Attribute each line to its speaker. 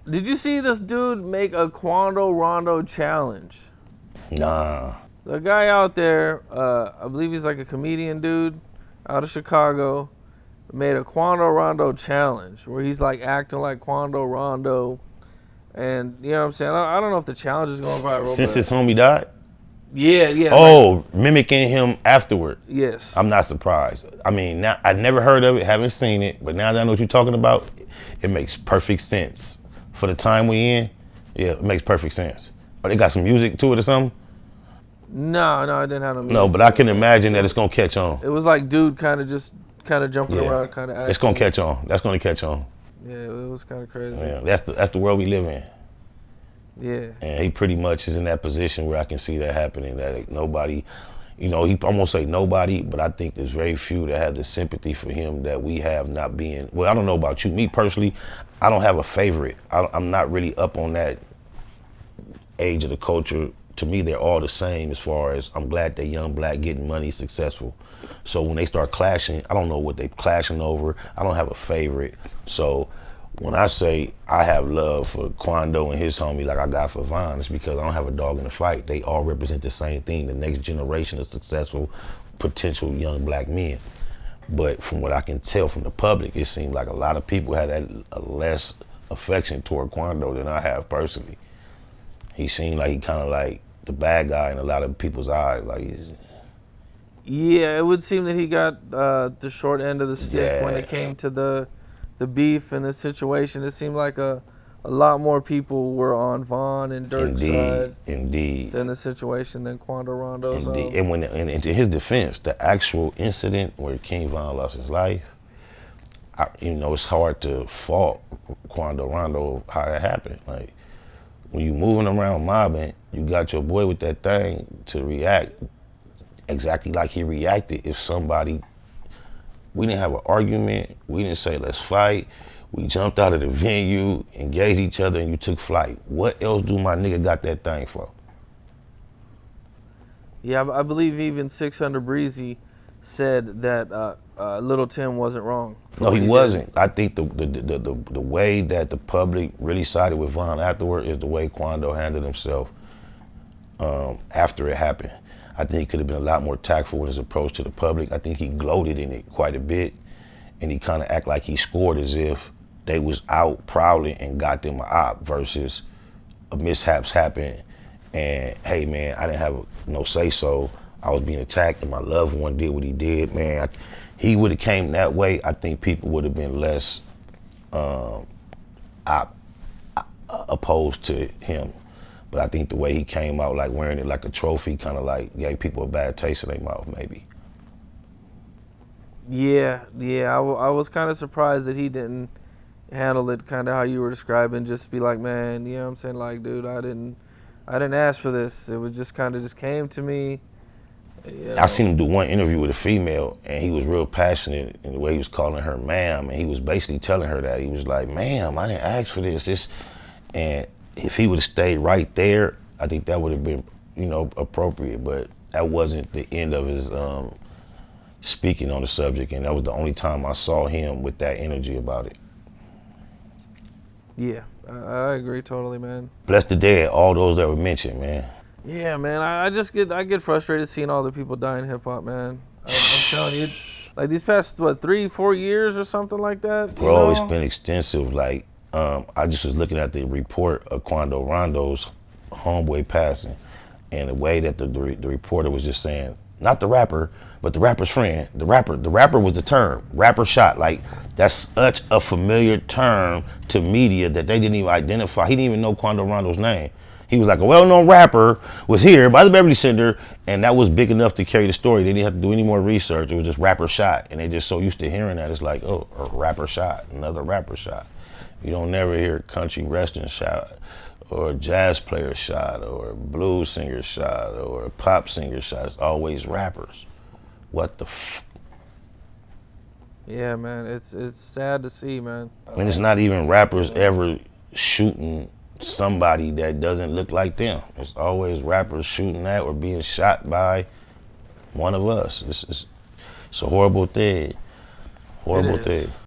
Speaker 1: Did you see this dude make a Quando Rondo challenge?
Speaker 2: Nah.
Speaker 1: The guy out there, I believe he's like a comedian dude out of Chicago, made a Quando Rondo challenge where he's like acting like Quando Rondo. And you know what I'm saying? I don't know if the challenge is going viral.
Speaker 2: Since
Speaker 1: but
Speaker 2: his homie died?
Speaker 1: yeah.
Speaker 2: Oh, mimicking him afterward.
Speaker 1: Yes.
Speaker 2: I'm not surprised. I mean, now I never heard of it, haven't seen it, but now that I know what you're talking about, it makes perfect sense. For the time we in, yeah, it makes perfect sense. Oh, they got some music to it or something?
Speaker 1: No, I didn't have no music.
Speaker 2: No, but I can imagine that it's gonna catch on.
Speaker 1: It was like dude kind of jumping around, kind of acting.
Speaker 2: It's gonna catch on. That's gonna catch on.
Speaker 1: Yeah, it was kind of crazy.
Speaker 2: Yeah, that's the world we live in.
Speaker 1: Yeah.
Speaker 2: And he pretty much is in that position where I can see that happening, that nobody, I won't say nobody, but I think there's very few that have the sympathy for him that we have, not being, well, I don't know about you. Me personally, I don't have a favorite. I'm not really up on that age of the culture. To me, they're all the same as far as I'm glad they're young, black, getting money, successful. So when they start clashing, I don't know what they're clashing over. I don't have a favorite. So when I say I have love for Quando and his homie like I got for Von, it's because I don't have a dog in the fight. They all represent the same thing, the next generation of successful, potential young black men. But from what I can tell from the public, it seemed like a lot of people had a less affection toward Quando than I have personally. He seemed like he kind of like the bad guy in a lot of people's eyes.
Speaker 1: Yeah, it would seem that he got the short end of the stick when it came to the beef and the situation. It seemed like a lot more people were on Von and Dirk's side than the situation than Quando Rondo's.
Speaker 2: Indeed. And to his defense, the actual incident where King Von lost his life, it's hard to fault Quando Rondo how that happened. Like, when you moving around mobbing, you got your boy with that thing to react exactly like he reacted if somebody, we didn't have an argument, we didn't say let's fight, we jumped out of the venue, engaged each other, and you took flight. What else do my nigga got that thing for?
Speaker 1: Yeah, I believe even 600 Breezy said that Little Tim wasn't wrong.
Speaker 2: No, he wasn't. I think the way that the public really sided with Von afterward is the way Quando handled himself after it happened. I think he could have been a lot more tactful in his approach to the public. I think he gloated in it quite a bit, and he kind of act like he scored as if they was out prowling and got them an op versus a mishaps happened and, hey man, I didn't have no say so. I was being attacked and my loved one did what he did, man. He would have came that way, I think people would have been less opposed to him. But I think the way he came out, like wearing it like a trophy, kind of like gave people a bad taste in their mouth, maybe.
Speaker 1: Yeah, I was kind of surprised that he didn't handle it kind of how you were describing, just be like, man, you know what I'm saying? Like, dude, I didn't ask for this. It was just kind of just came to me. You know?
Speaker 2: I seen him do one interview with a female, and he was real passionate in the way he was calling her ma'am, and he was basically telling her that. He was like, ma'am, I didn't ask for this. And if he would have stayed right there, I think that would have been, appropriate, but that wasn't the end of his speaking on the subject, and that was the only time I saw him with that energy about it.
Speaker 1: Yeah, I agree totally, man.
Speaker 2: Bless the dead, all those that were mentioned, man.
Speaker 1: Yeah, man, I get frustrated seeing all the people die in hip hop, man. I'm telling you, like these past 3-4 years or something like that.
Speaker 2: Bro, it's been extensive. Like, I just was looking at the report of Quando Rondo's homeboy passing, and the way that the reporter was just saying, not the rapper, but the rapper's friend. The rapper was the term. Rapper shot. Like, that's such a familiar term to media that they didn't even identify. He didn't even know Quando Rondo's name. He was like, a well-known rapper was here by the Beverly Center, and that was big enough to carry the story. They didn't have to do any more research. It was just rapper shot, and they just so used to hearing that. It's like, oh, a rapper shot, another rapper shot. You don't never hear country western shot, or a jazz player shot, or a blues singer shot, or a pop singer shot. It's always rappers. What the f?
Speaker 1: Yeah, man, it's sad to see, man.
Speaker 2: And it's not even rappers ever shooting somebody that doesn't look like them. It's always rappers shooting at or being shot by one of us. It's a horrible thing. Horrible thing.